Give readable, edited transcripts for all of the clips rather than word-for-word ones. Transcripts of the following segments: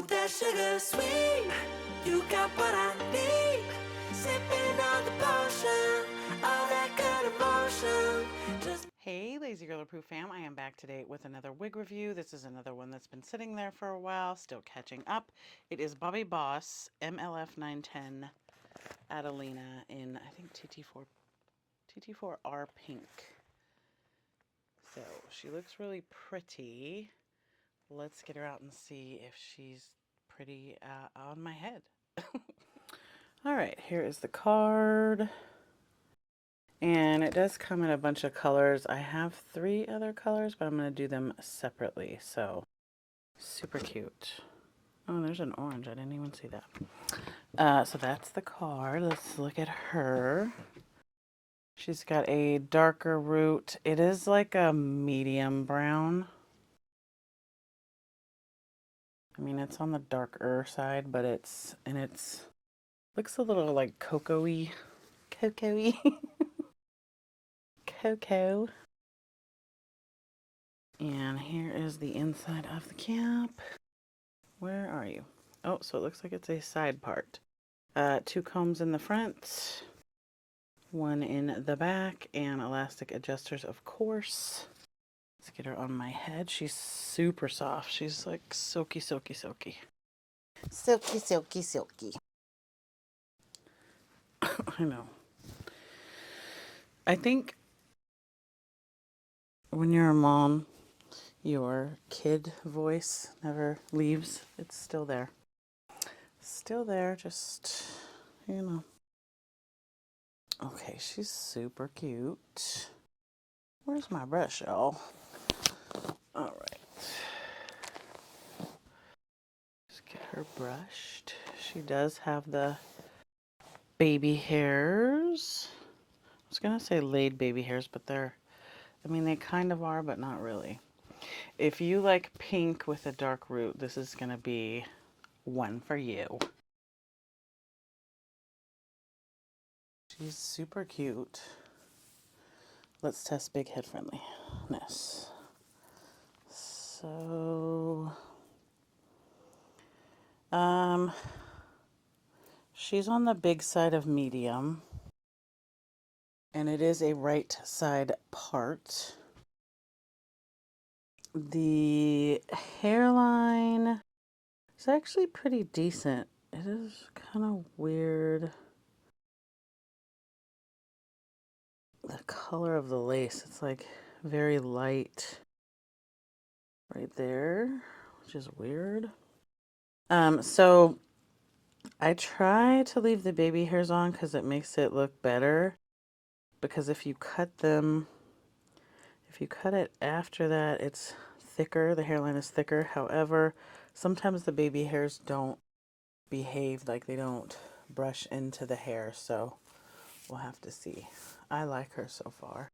Move that sugar sweet. You got what I need. Sipping on the potion. All that good emotion. Just Hey, Lazy Girl Approved fam, I am back today with another wig review. This is another one that's been sitting there for a while, still catching up. It is Bobbi Boss MLF910 Adelina in, I think, TT4 R Pink. So she looks really pretty. Let's get her out and see if she's pretty on my head. All right, here is the card. And it does come in a bunch of colors. I have 3 other colors, but I'm going to do them separately. So, super cute. Oh, there's an orange. I didn't even see that. So that's the card. Let's look at her. She's got a darker root. It is like a medium brown. I mean, it's on the darker side, but looks a little like cocoa-y. Cocoa-y. Cocoa. And here is the inside of the cap. Where are you? Oh, so it looks like it's a side part. 2 combs in the front, 1 in the back, and elastic adjusters, of course. Let's get her on my head. She's super soft. She's like silky, silky, silky. Silky, silky, silky. I know. I think when you're a mom, your kid voice never leaves. It's still there. Still there, just, you know. Okay, she's super cute. Where's my brush, y'all? All right. Just get her brushed. She does have the baby hairs. I was gonna say laid baby hairs, but I mean, they kind of are, but not really. If you like pink with a dark root, this is gonna be one for you. She's super cute. Let's test big head friendliness. So, she's on the big side of medium, and it is a right side part. The hairline is actually pretty decent. It is kind of weird. The color of the lace, it's like very light right there, which is weird. So I try to leave the baby hairs on because it makes it look better. Because if you cut it after that, it's thicker. The hairline is thicker. However, sometimes the baby hairs don't behave, like they don't brush into the hair. So we'll have to see. I like her so far.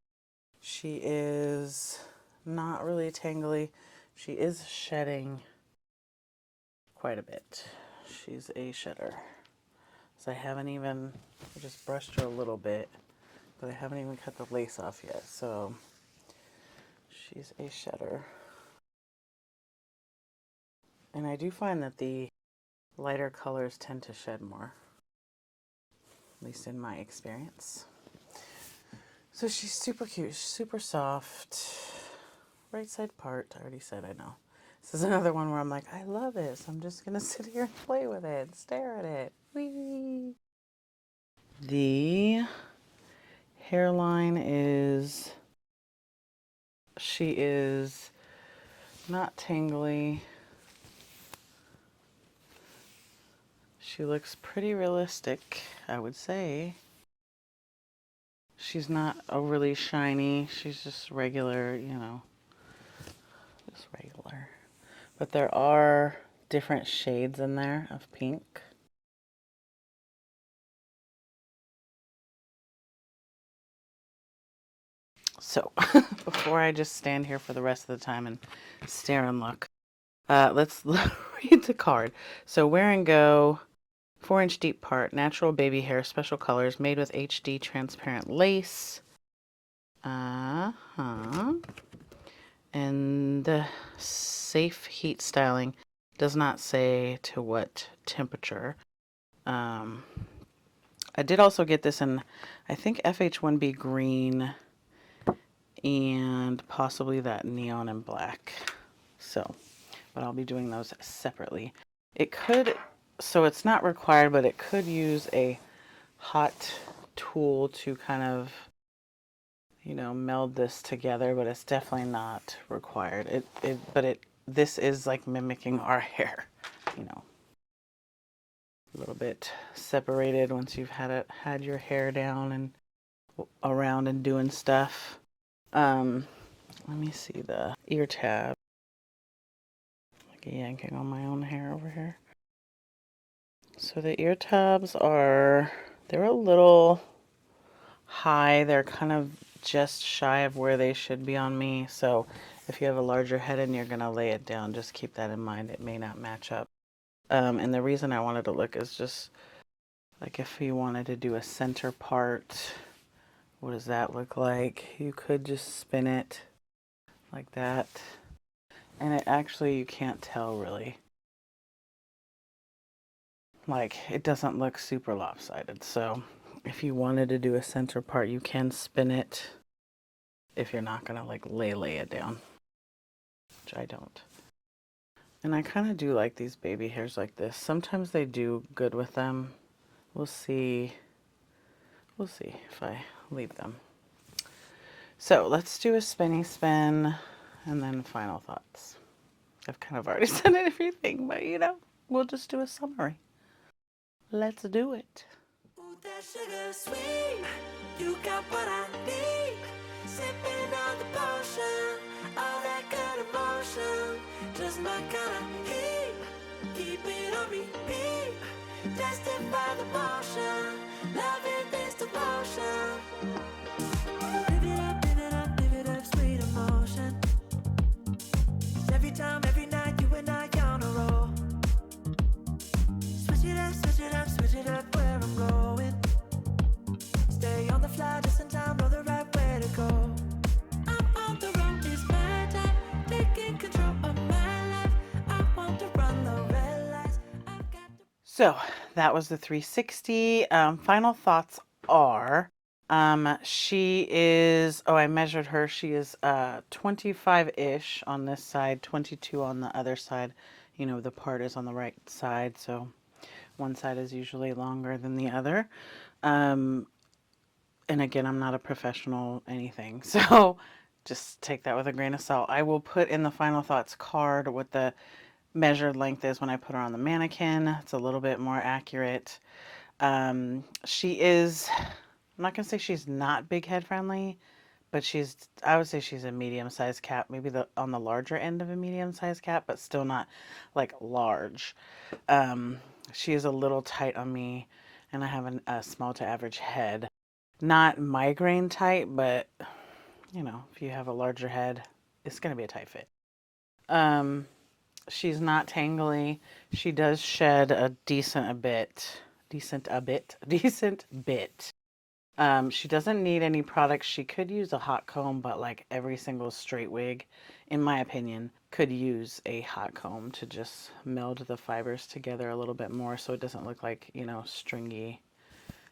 She is not really tangly. She is shedding quite a bit. She's a shedder. So I just brushed her a little bit, but I haven't even cut the lace off yet. So she's a shedder. And I do find that the lighter colors tend to shed more, at least in my experience. So she's super cute, super soft. Right side part, I already said, I know. This is another one where I'm like, I love it, so I'm just gonna sit here and play with it, and stare at it. Whee! The hairline she is not tangly. She looks pretty realistic, I would say. She's not overly shiny. She's just regular, you know, just regular. But there are different shades in there of pink. So, before I just stand here for the rest of the time and stare and look, let's read the card. So, Wear and Go, 4-inch deep part, natural baby hair, special colors, made with HD transparent lace. And safe heat styling. Does not say to what temperature. I did also get this in, I think, FH1B green and possibly that neon and black. So, but I'll be doing those separately. It could, so it's not required, but it could use a hot tool to kind of, you know, meld this together, but it's definitely not required. This is like mimicking our hair, you know, a little bit separated once you've had your hair down and around and doing stuff. Let me see the ear tab. Like yanking on my own hair over here. So the ear tabs are, they're a little high. They're kind of just shy of where they should be on me. So if you have a larger head and you're gonna lay it down, just keep that in mind. It may not match up. And the reason I wanted to look is just like if you wanted to do a center part, what does that look like? You could just spin it like that. And it actually, you can't tell really. Like, it doesn't look super lopsided. So if you wanted to do a center part, you can spin it if you're not gonna like lay it down, which I don't. And I kind of do like these baby hairs like this. Sometimes they do good with them. We'll see if I leave them. So let's do a spinny spin and then final thoughts. I've kind of already said everything, but you know, we'll just do a summary. Let's do it. Ooh, that sugar sweet, you got what I need. Sipping on the potion, all that good emotion, just my kind of heat. Keep it on repeat, tested by the motion, loving this devotion. Live it up, sweet emotion. Every time, every night, you and I on a roll. Switch it up where I'm going. Stay on the fly, just in time, know the right way to go. I'm on the road, it's my time, taking control of my life. I want to run the red lights. I've got to... So that was the 360. Final thoughts are, she is, oh, I measured her. She is 25-ish on this side, 22 on the other side. You know, the part is on the right side, so one side is usually longer than the other. And again, I'm not a professional anything, so just take that with a grain of salt. I will put in the final thoughts card what the measured length is when I put her on the mannequin. It's a little bit more accurate. She is, I'm not gonna say she's not big head friendly, but I would say she's a medium-sized cat, maybe on the larger end of a medium-sized cat, but still not like large. She is a little tight on me, and I have a small to average head. Not migraine tight, but you know, if you have a larger head, it's gonna be a tight fit. She's not tangly. She does shed a decent bit. She doesn't need any products. She could use a hot comb, but like every single straight wig, in my opinion, could use a hot comb to just meld the fibers together a little bit more so it doesn't look like, you know, stringy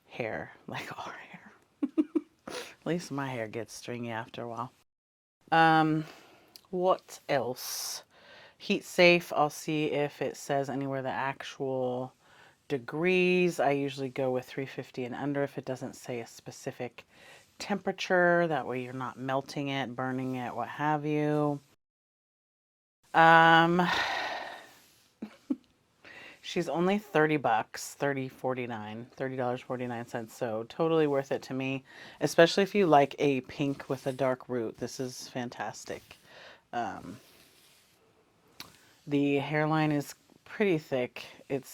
hair like our hair. At least my hair gets stringy after a while. What else? Heat safe, I'll see if it says anywhere the actual degrees. I usually go with 350 and under if it doesn't say a specific temperature. That way you're not melting it, burning it, what have you. She's only 30 bucks, $30.49, so totally worth it to me, especially if you like a pink with a dark root. This is fantastic. The hairline is pretty thick. It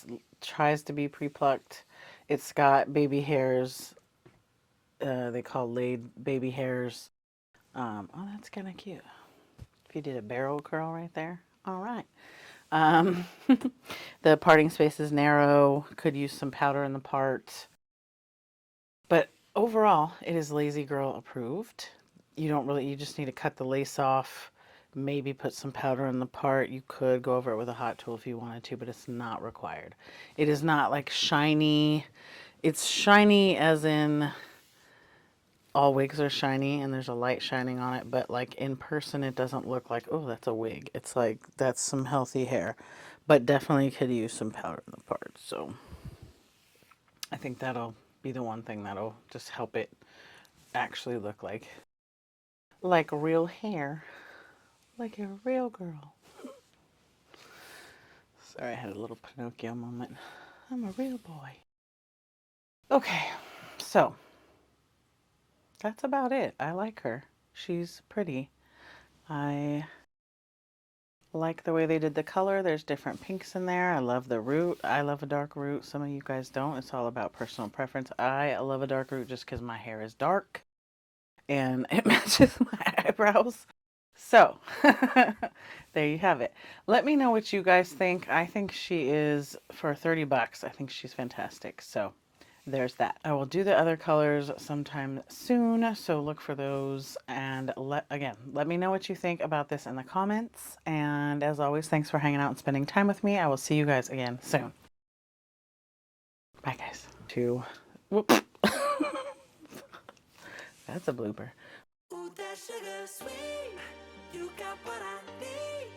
tries to be pre-plucked. It's got baby hairs. They call laid baby hairs. Oh, that's kind of cute. If you did a barrel curl right there. All right. The parting space is narrow. Could use some powder in the part. But overall, it is Lazy Girl approved. You just need to cut the lace off, maybe put some powder in the part. You could go over it with a hot tool if you wanted to, but it's not required. It is not like shiny. It's shiny as in all wigs are shiny and there's a light shining on it, but like in person it doesn't look like, oh, that's a wig. It's like that's some healthy hair, but definitely could use some powder in the part. So I think that'll be the one thing that'll just help it actually look like real hair, like a real girl. Sorry, I had a little Pinocchio moment. I'm a real boy. Okay, so that's about it. I like her. She's pretty. I like the way they did the color. There's different pinks in there. I love the root. I love a dark root. Some of you guys don't. It's all about personal preference. I love a dark root just because my hair is dark and it matches my eyebrows. So there you have it. Let me know what you guys think. I think she is, for 30 bucks, I think she's fantastic. So there's that. I will do the other colors sometime soon, so look for those. And let me know what you think about this in the comments. And as always, thanks for hanging out and spending time with me. I will see you guys again soon. Bye, guys. Whoop. That's a blooper. Ooh, that sugar sweet. You got what I need.